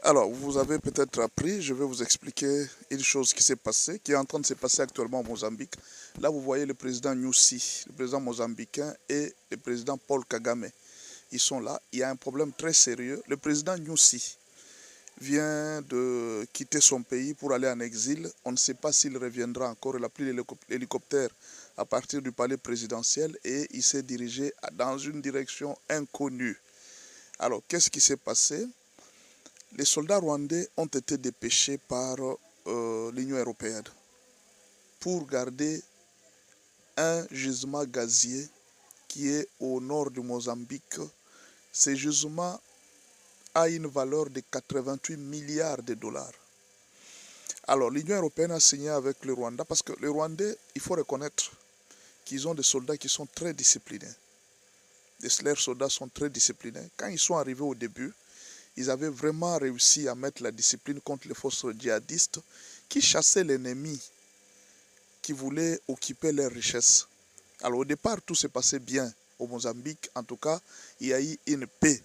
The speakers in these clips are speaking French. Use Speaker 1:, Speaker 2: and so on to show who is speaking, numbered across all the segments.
Speaker 1: Alors, vous avez peut-être appris, je vais vous expliquer une chose qui s'est passée, qui est en train de se passer actuellement au Mozambique. Là, vous voyez le président Nyusi, le président mozambicain, et le président Paul Kagame. Ils sont là. Il y a un problème très sérieux. Le président Nyusi vient de quitter son pays pour aller en exil. On ne sait pas s'il reviendra encore. Il a pris l'hélicoptère à partir du palais présidentiel et il s'est dirigé dans une direction inconnue. Alors, qu'est-ce qui s'est passé? Les soldats rwandais ont été dépêchés par l'Union européenne pour garder un gisement gazier qui est au nord du Mozambique. Ce gisement a une valeur de 88 milliards de dollars. Alors l'Union européenne a signé avec le Rwanda parce que les Rwandais, il faut reconnaître qu'ils ont des soldats qui sont très disciplinés. Leurs soldats sont très disciplinés. Quand ils sont arrivés au début, ils avaient vraiment réussi à mettre la discipline contre les forces djihadistes qui chassaient l'ennemi, qui voulaient occuper leurs richesses. Alors au départ, tout se passait bien au Mozambique. En tout cas, il y a eu une paix.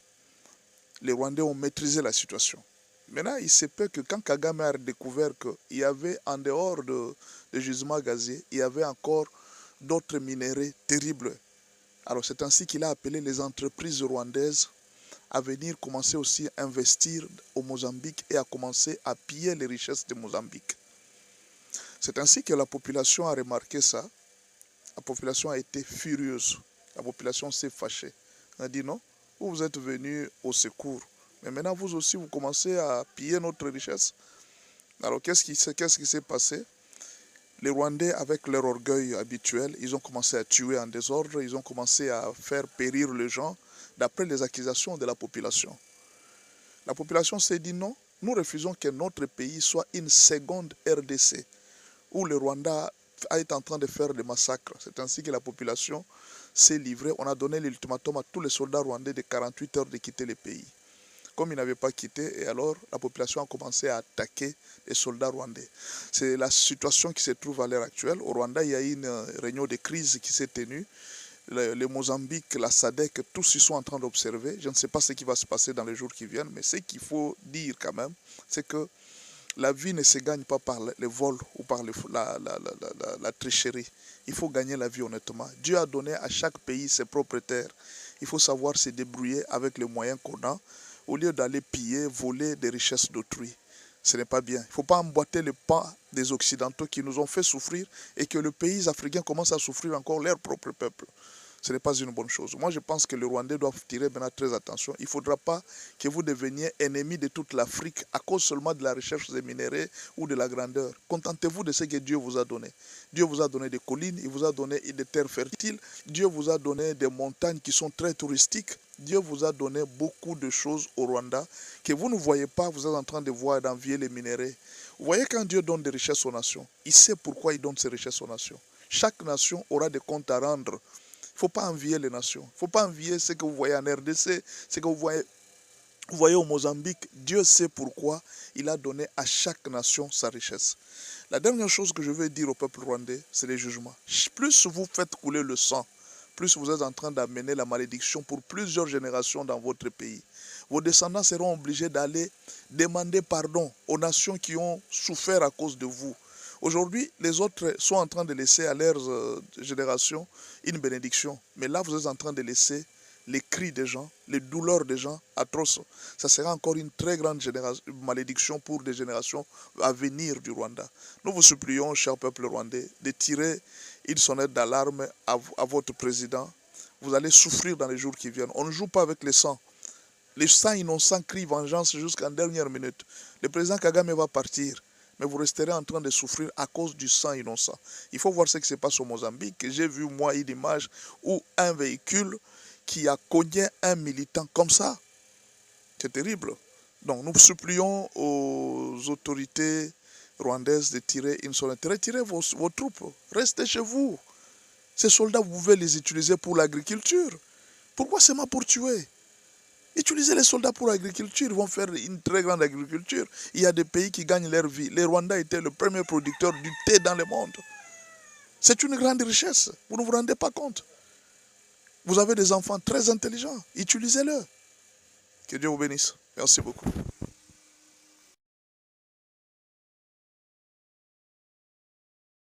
Speaker 1: Les Rwandais ont maîtrisé la situation. Maintenant, il se peut que quand Kagame a découvert qu'il y avait en dehors de gisements gaziers, il y avait encore d'autres minéraux terribles. Alors c'est ainsi qu'il a appelé les entreprises rwandaises à venir commencer aussi à investir au Mozambique et à commencer à piller les richesses du Mozambique. C'est ainsi que la population a remarqué ça. La population a été furieuse. La population s'est fâchée. Elle a dit non, vous êtes venus au secours. Mais maintenant, vous aussi, vous commencez à piller notre richesse. Alors, qu'est-ce qui s'est passé? Les Rwandais, avec leur orgueil habituel, ils ont commencé à tuer en désordre, ils ont commencé à faire périr les gens, d'après les accusations de la population. La population s'est dit non, nous refusons que notre pays soit une seconde RDC, où le Rwanda est en train de faire des massacres. C'est ainsi que la population s'est livrée. On a donné l'ultimatum à tous les soldats rwandais de 48 heures de quitter le pays. Comme ils n'avaient pas quitté, et alors la population a commencé à attaquer les soldats rwandais. C'est la situation qui se trouve à l'heure actuelle. Au Rwanda, il y a eu une réunion de crise qui s'est tenue. Le Mozambique, la SADC, tous ils sont en train d'observer. Je ne sais pas ce qui va se passer dans les jours qui viennent, mais ce qu'il faut dire quand même, c'est que la vie ne se gagne pas par le vol ou par la tricherie. Il faut gagner la vie honnêtement. Dieu a donné à chaque pays ses propres terres. Il faut savoir se débrouiller avec les moyens qu'on a, au lieu d'aller piller, voler des richesses d'autrui. Ce n'est pas bien. Il ne faut pas emboîter le pas des Occidentaux qui nous ont fait souffrir et que les pays africains commencent à souffrir encore leur propre peuple. Ce n'est pas une bonne chose. Moi, je pense que les Rwandais doivent tirer maintenant très attention. Il ne faudra pas que vous deveniez ennemis de toute l'Afrique à cause seulement de la recherche des minéraux ou de la grandeur. Contentez-vous de ce que Dieu vous a donné. Dieu vous a donné des collines, il vous a donné des terres fertiles, Dieu vous a donné des montagnes qui sont très touristiques. Dieu vous a donné beaucoup de choses au Rwanda que vous ne voyez pas, vous êtes en train de voir, d'envier les minéraux. Vous voyez quand Dieu donne des richesses aux nations, il sait pourquoi il donne ces richesses aux nations. Chaque nation aura des comptes à rendre. Il ne faut pas envier les nations. Il ne faut pas envier ce que vous voyez en RDC, ce que vous voyez au Mozambique. Dieu sait pourquoi il a donné à chaque nation sa richesse. La dernière chose que je veux dire au peuple rwandais, c'est les jugements. Plus vous faites couler le sang, plus vous êtes en train d'amener la malédiction pour plusieurs générations dans votre pays. Vos descendants seront obligés d'aller demander pardon aux nations qui ont souffert à cause de vous. Aujourd'hui, les autres sont en train de laisser à leurs générations une bénédiction. Mais là, vous êtes en train de laisser les cris des gens, les douleurs des gens atroces. Ça sera encore une très grande malédiction pour des générations à venir du Rwanda. Nous vous supplions, cher peuple rwandais, de tirer une sonnette d'alarme à votre président. Vous allez souffrir dans les jours qui viennent. On ne joue pas avec le sang. Les sangs innocents crient vengeance jusqu'en dernière minute. Le président Kagame va partir. Mais vous resterez en train de souffrir à cause du sang innocent. Il faut voir ce qui se passe au Mozambique. J'ai vu, moi, une image où un véhicule qui a cogné un militant comme ça. C'est terrible. Donc, nous supplions aux autorités rwandaises de tirer une sonnette. Retirez vos troupes. Restez chez vous. Ces soldats, vous pouvez les utiliser pour l'agriculture. Pourquoi seulement pour tuer? Utilisez les soldats pour l'agriculture, ils vont faire une très grande agriculture. Il y a des pays qui gagnent leur vie. Les Rwandais étaient le premier producteur du thé dans le monde. C'est une grande richesse. Vous ne vous rendez pas compte. Vous avez des enfants très intelligents. Utilisez-le. Que Dieu vous bénisse. Merci beaucoup.